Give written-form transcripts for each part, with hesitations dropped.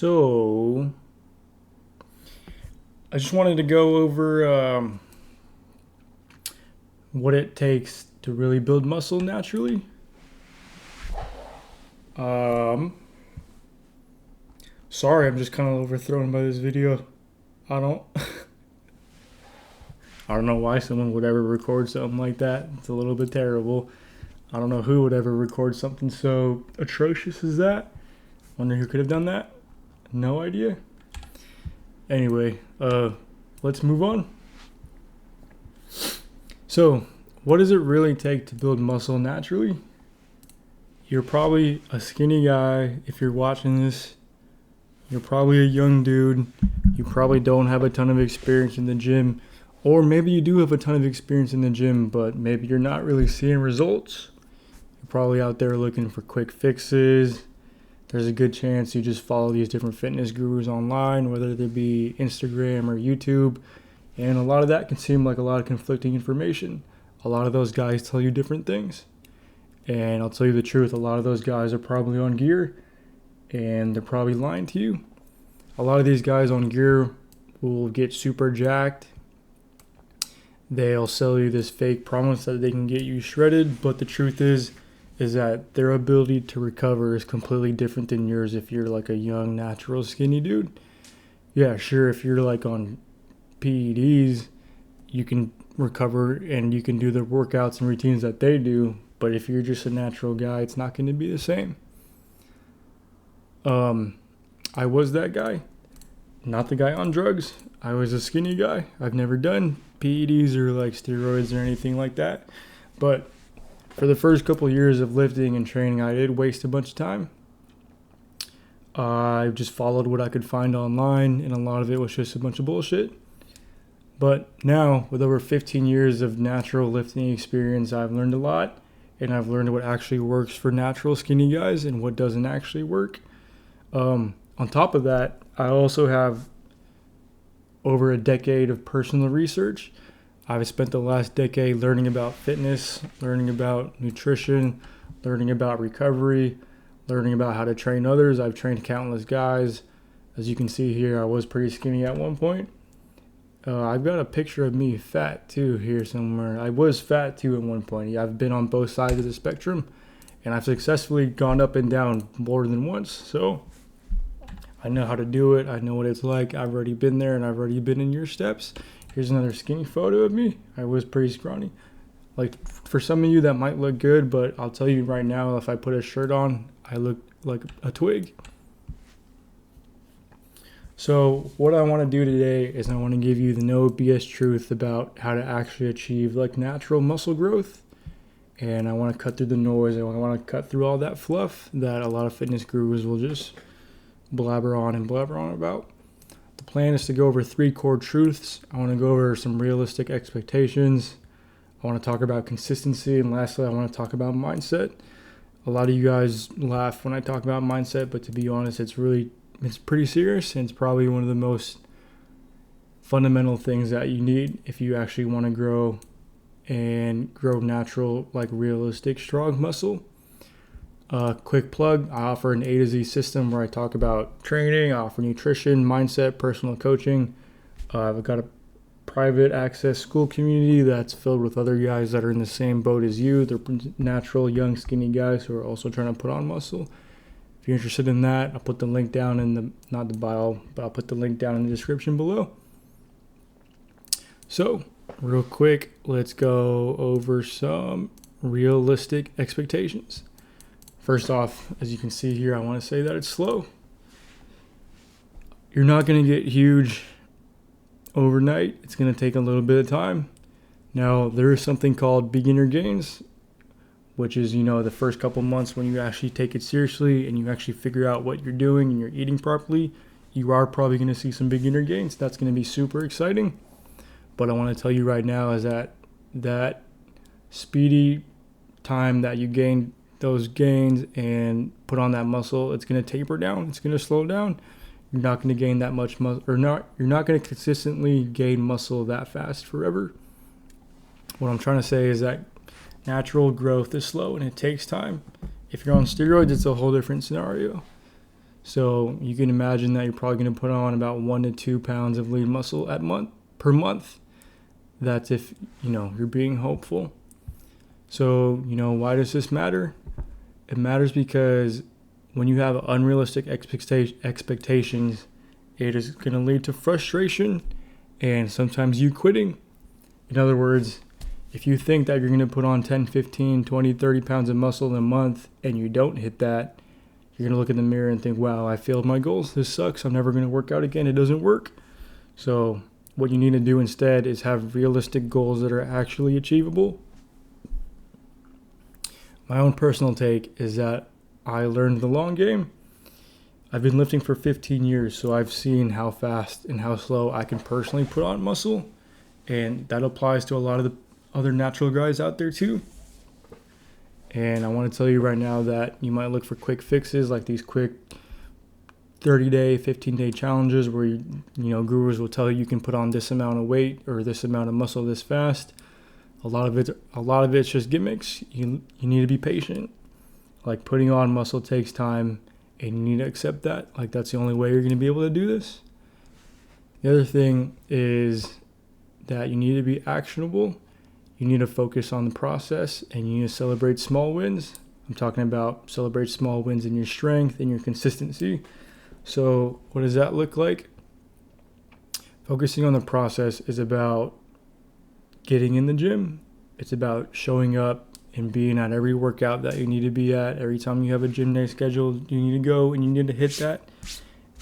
So, I just wanted to go over what it takes to really build muscle naturally. Um, Sorry, I'm just kind of overthrown by this video. I don't, I don't know why someone would ever record something like that. It's a little bit terrible. I don't know who would ever record something so atrocious as that. Wonder who could have done that. No idea. Anyway, let's move on. So, what does it really take to build muscle naturally? You're probably a skinny guy if you're watching this. You're probably a young dude. You probably don't have a ton of experience in the gym. Or maybe you do have a ton of experience in the gym, but maybe you're not really seeing results. You're probably out there looking for quick fixes. There's a good chance you just follow these different fitness gurus online, whether they be Instagram or YouTube. And a lot of that can seem like a lot of conflicting information. A lot of those guys tell you different things. And I'll tell you the truth, a lot of those guys are probably on gear and they're probably lying to you. A lot of these guys on gear will get super jacked. They'll sell you this fake promise that they can get you shredded, but the truth is that their ability to recover is completely different than yours if you're like a young, natural, skinny dude. Yeah, sure, if you're like on PEDs, you can recover and you can do the workouts and routines that they do, but if you're just a natural guy, it's not going to be the same. I was that guy, not the guy on drugs. I was a skinny guy. I've never done PEDs or like steroids or anything like that, but for the first couple of years of lifting and training, I did waste a bunch of time. I just followed what I could find online, and a lot of it was just a bunch of bullshit. But now, with over 15 years of natural lifting experience, I've learned a lot, and I've learned what actually works for natural skinny guys and what doesn't actually work. On top of that, I also have over a decade of personal research. I've spent the last decade learning about fitness, learning about nutrition, learning about recovery, learning about how to train others. I've trained countless guys. As you can see here, I was pretty skinny at one point. I've got a picture of me fat too here somewhere. I was fat too at one point. I've been on both sides of the spectrum, and I've successfully gone up and down more than once. So I know how to do it. I know what it's like. I've already been there, and I've already been in your steps. Here's another skinny photo of me. I was pretty scrawny. Like, for some of you that might look good, but I'll tell you right now, if I put a shirt on, I look like a twig. So what I want to do today is I want to give you the no BS truth about how to actually achieve like natural muscle growth. And I want to cut through the noise. I want to cut through all that fluff that a lot of fitness gurus will just blabber on about. The plan is to go over 3 core truths. I want to go over some realistic expectations. I want to talk about consistency. And lastly, I want to talk about mindset. A lot of you guys laugh when I talk about mindset, but to be honest, it's pretty serious, and it's probably one of the most fundamental things that you need if you actually want to grow natural, like realistic, strong muscle. Quick plug, I offer an A to Z system where I talk about training, I offer nutrition, mindset, personal coaching. I've got a private access school community that's filled with other guys that are in the same boat as you. They're natural, young, skinny guys who are also trying to put on muscle. If you're interested in that, I'll put the link down in not the bio, but I'll put the link down in the description below. So, real quick, let's go over some realistic expectations. First off, as you can see here, I want to say that it's slow. You're not going to get huge overnight. It's going to take a little bit of time. Now, there is something called beginner gains, which is, the first couple months when you actually take it seriously and you actually figure out what you're doing and you're eating properly, you are probably going to see some beginner gains. That's going to be super exciting. But I want to tell you right now is that speedy time that you gain those gains and put on that muscle, it's going to taper down. It's going to slow down. You're not going to gain that much muscle, you're not going to consistently gain muscle that fast forever. What I'm trying to say is that natural growth is slow and it takes time. If you're on steroids, it's a whole different scenario. So you can imagine that you're probably going to put on about 1 to 2 pounds of lean muscle per month. That's if, you're being hopeful. So, why does this matter? It matters because when you have unrealistic expectations, it is going to lead to frustration and sometimes you quitting. In other words, if you think that you're going to put on 10, 15, 20, 30 pounds of muscle in a month and you don't hit that, you're going to look in the mirror and think, wow, I failed my goals. This sucks. I'm never going to work out again. It doesn't work. So what you need to do instead is have realistic goals that are actually achievable. My own personal take is that I learned the long game. I've been lifting for 15 years, so I've seen how fast and how slow I can personally put on muscle. And that applies to a lot of the other natural guys out there too. And I want to tell you right now that you might look for quick fixes, like these quick 30-day, 15-day challenges where gurus will tell you can put on this amount of weight or this amount of muscle this fast. A lot of it's just gimmicks. You need to be patient. Like, putting on muscle takes time, and you need to accept that. Like, that's the only way you're going to be able to do this. The other thing is that you need to be actionable. You need to focus on the process, and you need to celebrate small wins. I'm talking about celebrate small wins in your strength and your consistency. So what does that look like? Focusing on the process is about getting in the gym. It's about showing up and being at every workout that you need to be at. Every time you have a gym day scheduled, you need to go and you need to hit that.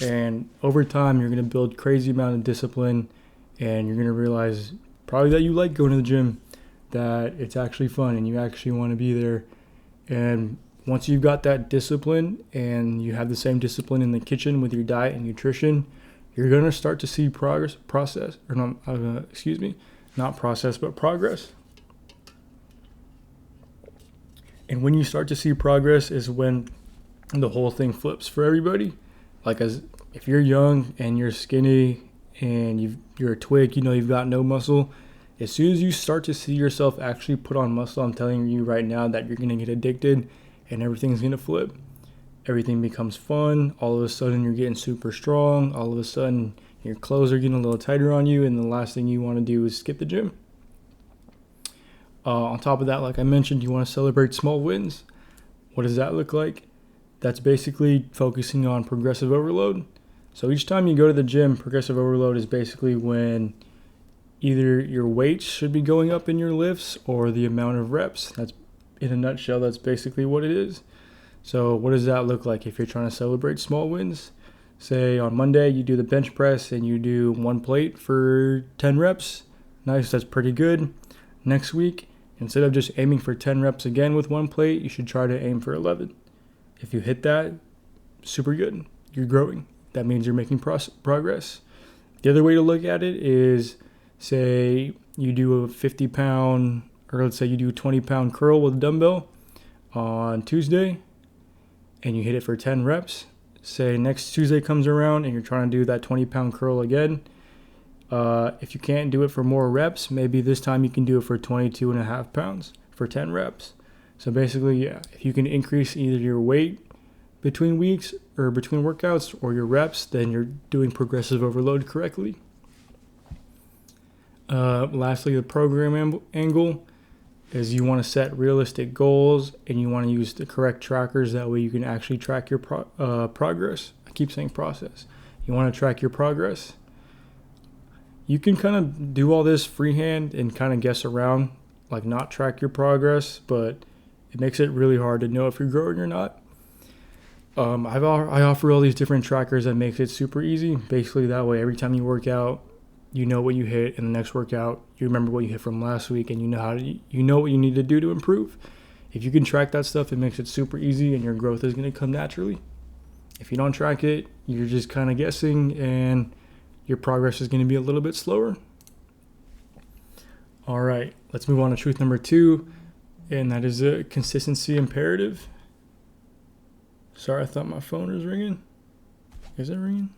And over time, you're going to build crazy amount of discipline, and you're going to realize probably that you like going to the gym, that it's actually fun and you actually want to be there. And once you've got that discipline and you have the same discipline in the kitchen with your diet and nutrition, you're going to start to see progress. And when you start to see progress is when the whole thing flips for everybody. Like, if you're young and you're skinny and you're a twig, you've got no muscle, as soon as you start to see yourself actually put on muscle, I'm telling you right now that you're going to get addicted and everything's going to flip. Everything becomes fun. All of a sudden, you're getting super strong. All of a sudden, your clothes are getting a little tighter on you, and the last thing you want to do is skip the gym. On top of that, like I mentioned, you want to celebrate small wins. What does that look like? That's basically focusing on progressive overload. So each time you go to the gym, progressive overload is basically when either your weights should be going up in your lifts or the amount of reps. That's, in a nutshell, that's basically what it is. So what does that look like if you're trying to celebrate small wins? Say on Monday you do the bench press and you do 1 plate for 10 reps. Nice, that's pretty good. Next week, instead of just aiming for 10 reps again with 1 plate, you should try to aim for 11. If you hit that, super good. You're growing. That means you're making progress. The other way to look at it is, say you do a 50-pound, or let's say you do a 20-pound curl with a dumbbell on Tuesday, and you hit it for 10 reps. Say next Tuesday comes around and you're trying to do that 20-pound curl again. If you can't do it for more reps, maybe this time you can do it for 22.5 pounds for 10 reps. So basically, if you can increase either your weight between weeks or between workouts or your reps, then you're doing progressive overload correctly. Lastly, the program angle is you want to set realistic goals and you want to use the correct trackers. That way you can actually track your progress. I keep saying process. You want to track your progress. You can kind of do all this freehand and kind of guess around, like not track your progress, but it makes it really hard to know if you're growing or not. I offer all these different trackers that makes it super easy. Basically, that way, every time you work out, you know what you hit, and the next workout, you remember what you hit from last week, and you know what you need to do to improve. If you can track that stuff, it makes it super easy, and your growth is going to come naturally. If you don't track it, you're just kind of guessing, and your progress is going to be a little bit slower. All right, let's move on to truth number 2, and that is a consistency imperative. Sorry, I thought my phone was ringing. Is it ringing?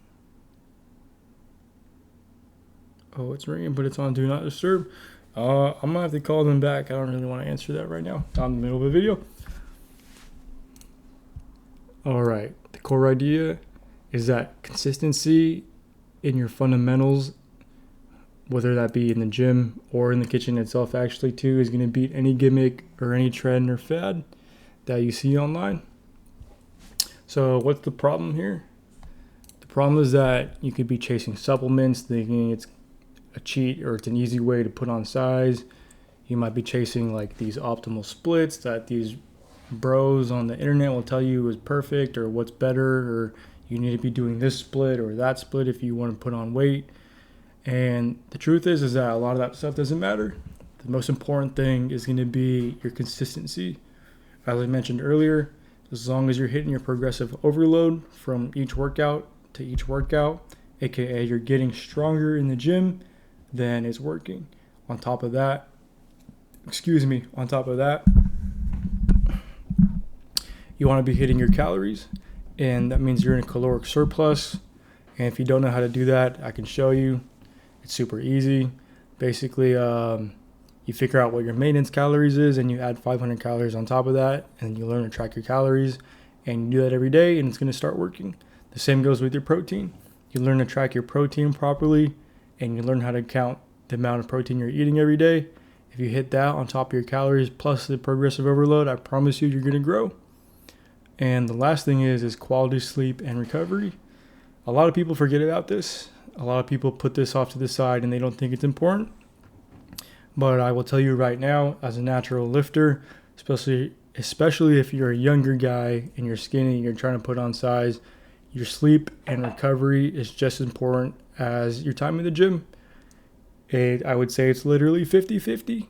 Oh, it's ringing, but it's on Do Not Disturb. I'm going to have to call them back. I don't really want to answer that right now. I'm in the middle of a video. All right, the core idea is that consistency in your fundamentals, whether that be in the gym or in the kitchen itself actually too, is going to beat any gimmick or any trend or fad that you see online. So what's the problem here? The problem is that you could be chasing supplements thinking it's a cheat or it's an easy way to put on size. You might be chasing like these optimal splits that these bros on the internet will tell you is perfect or what's better, or you need to be doing this split or that split if you want to put on weight. And the truth is that a lot of that stuff doesn't matter. The most important thing is going to be your consistency. As I mentioned earlier, as long as you're hitting your progressive overload from each workout to each workout, aka you're getting stronger in the gym, then it's working. On top of that, you want to be hitting your calories, and that means you're in a caloric surplus. And if you don't know how to do that, I can show you. It's super easy. Basically, you figure out what your maintenance calories is, and you add 500 calories on top of that, and you learn to track your calories, and you do that every day, and it's going to start working. The same goes with your protein. You learn to track your protein properly, and you learn how to count the amount of protein you're eating every day. If you hit that on top of your calories plus the progressive overload, I promise you're going to grow. And the last thing is quality sleep and recovery. A lot of people forget about this. A lot of people put this off to the side and they don't think it's important. But I will tell you right now, as a natural lifter, especially if you're a younger guy and you're skinny and you're trying to put on size, your sleep and recovery is just as important as your time in the gym. I would say it's literally 50-50.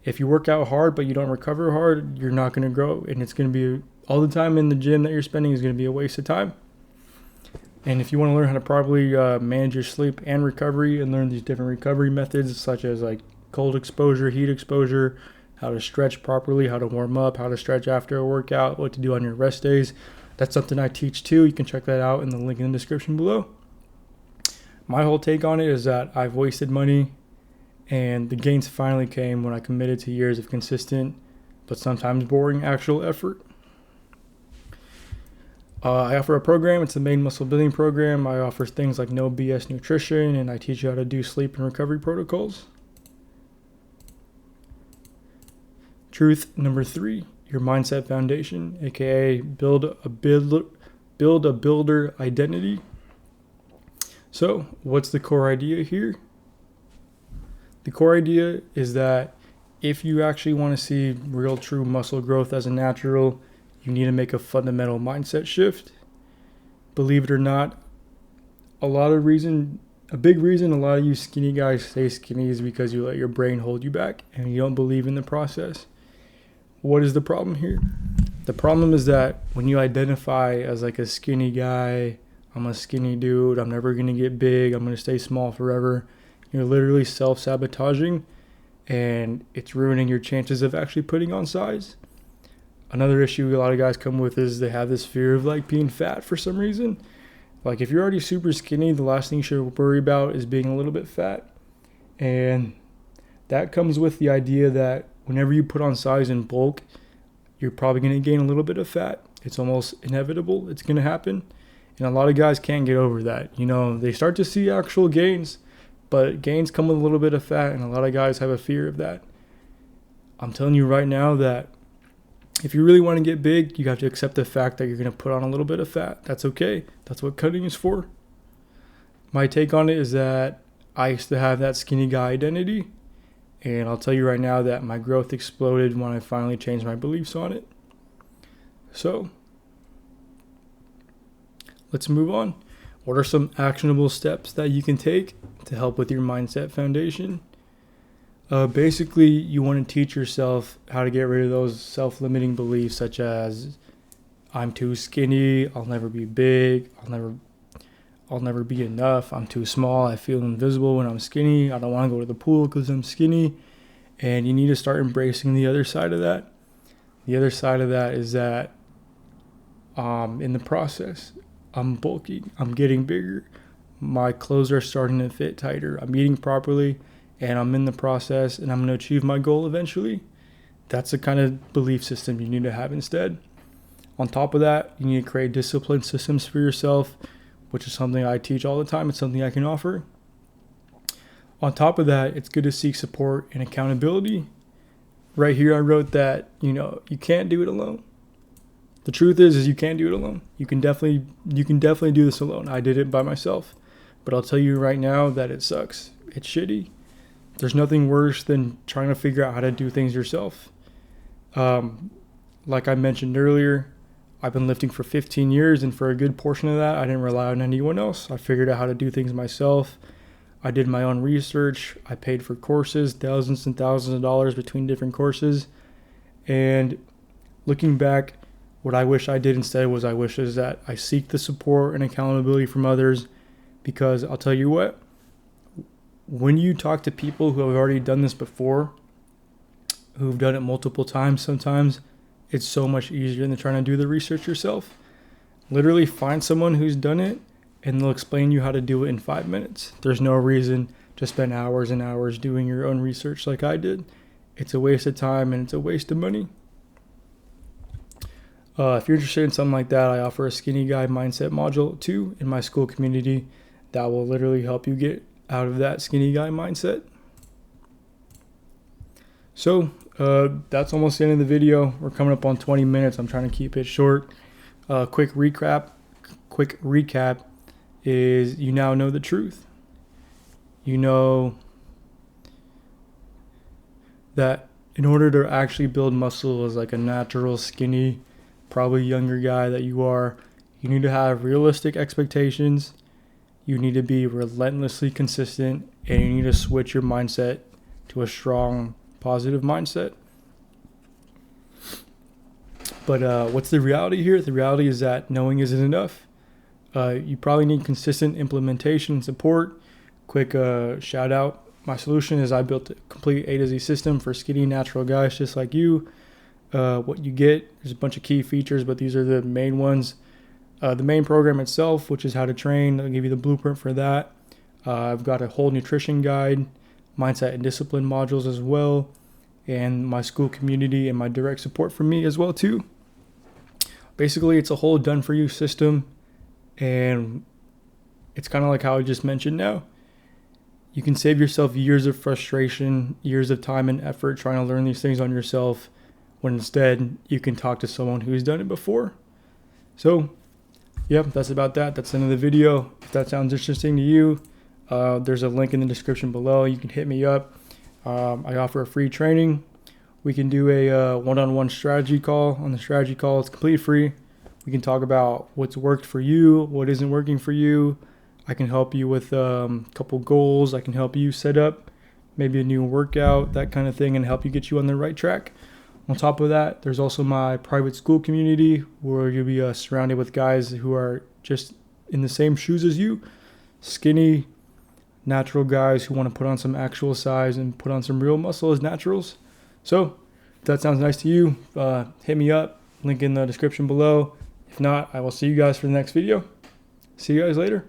If you work out hard but you don't recover hard, you're not going to grow, and it's going to be all the time in the gym that you're spending is going to be a waste of time. And if you want to learn how to properly manage your sleep and recovery and learn these different recovery methods such as like cold exposure, heat exposure, how to stretch properly, how to warm up, how to stretch after a workout, what to do on your rest days, that's something I teach too. You can check that out in the link in the description below. My whole take on it is that I've wasted money, and the gains finally came when I committed to years of consistent but sometimes boring actual effort. I offer a program. It's the Made Muscle Building program. I offer things like no BS nutrition, and I teach you how to do sleep and recovery protocols. Truth number 3, your mindset foundation, aka build a builder identity. So what's the core idea here? The core idea is that if you actually want to see real true muscle growth as a natural, you need to make a fundamental mindset shift. Believe it or not, a big reason a lot of you skinny guys stay skinny is because you let your brain hold you back and you don't believe in the process. What is the problem here? The problem is that when you identify as like a skinny guy, I'm a skinny dude, I'm never going to get big, I'm going to stay small forever, you're literally self-sabotaging, and it's ruining your chances of actually putting on size. Another issue a lot of guys come with is they have this fear of like being fat for some reason. Like if you're already super skinny, the last thing you should worry about is being a little bit fat. And that comes with the idea that whenever you put on size in bulk, you're probably going to gain a little bit of fat. It's almost inevitable. It's going to happen. And a lot of guys can't get over that. They start to see actual gains, but gains come with a little bit of fat, and a lot of guys have a fear of that. I'm telling you right now that if you really want to get big, you have to accept the fact that you're going to put on a little bit of fat. That's okay. That's what cutting is for. My take on it is that I used to have that skinny guy identity, and I'll tell you right now that my growth exploded when I finally changed my beliefs on it. So let's move on. What are some actionable steps that you can take to help with your mindset foundation? Basically, you want to teach yourself how to get rid of those self-limiting beliefs such as I'm too skinny, I'll never be big, I'll never be enough, I'm too small, I feel invisible when I'm skinny, I don't want to go to the pool because I'm skinny. And you need to start embracing the other side of that. The other side of that is that in the process, I'm bulking, I'm getting bigger, my clothes are starting to fit tighter, I'm eating properly, and I'm in the process, and I'm going to achieve my goal eventually. That's the kind of belief system you need to have instead. On top of that, you need to create discipline systems for yourself, which is something I teach all the time. It's something I can offer. On top of that, it's good to seek support and accountability. Right here, I wrote that, you can't do it alone. The truth is you can't do it alone. You can definitely do this alone. I did it by myself, but I'll tell you right now that it sucks. It's shitty. There's nothing worse than trying to figure out how to do things yourself. Like I mentioned earlier, I've been lifting for 15 years, and for a good portion of that, I didn't rely on anyone else. I figured out how to do things myself. I did my own research. I paid for courses, thousands and thousands of dollars between different courses. And looking back, what I wish I did instead was that I seek the support and accountability from others, because I'll tell you what, when you talk to people who have already done this before, who've done it multiple times sometimes, it's so much easier than trying to do the research yourself. Literally find someone who's done it and they'll explain you how to do it in 5 minutes. There's no reason to spend hours and hours doing your own research like I did. It's a waste of time and it's a waste of money. If you're interested in something like that, I offer a Skinny Guy Mindset Module 2 in my school community that will literally help you get out of that skinny guy mindset. So that's almost the end of the video. We're coming up on 20 minutes. I'm trying to keep it short. Quick recap is you now know the truth. You know that in order to actually build muscle as like a natural, skinny, probably younger guy that you are, you need to have realistic expectations. You need to be relentlessly consistent, and you need to switch your mindset to a strong, positive mindset. But what's the reality here? The reality is that knowing isn't enough. You probably need consistent implementation and support. Quick shout out. My solution is I built a complete A to Z system for skinny, natural guys just like you. What you get, there's a bunch of key features, but these are the main ones. The main program itself, which is how to train, I'll give you the blueprint for that. I've got a whole nutrition guide, mindset and discipline modules as well, and my school community and my direct support from me as well too. Basically, it's a whole done-for-you system, and it's kind of like how I just mentioned now. You can save yourself years of frustration, years of time and effort trying to learn these things on yourself, when instead you can talk to someone who's done it before. So, yep, that's about that. That's the end of the video. If that sounds interesting to you, there's a link in the description below. You can hit me up. I offer a free training. We can do a one-on-one strategy call. On the strategy call, it's completely free. We can talk about what's worked for you, what isn't working for you. I can help you with a couple goals. I can help you set up maybe a new workout, that kind of thing, and help you get you on the right track. On top of that, there's also my private school community where you'll be surrounded with guys who are just in the same shoes as you, skinny, natural guys who want to put on some actual size and put on some real muscle as naturals. So if that sounds nice to you, hit me up, link in the description below. If not, I will see you guys for the next video. See you guys later.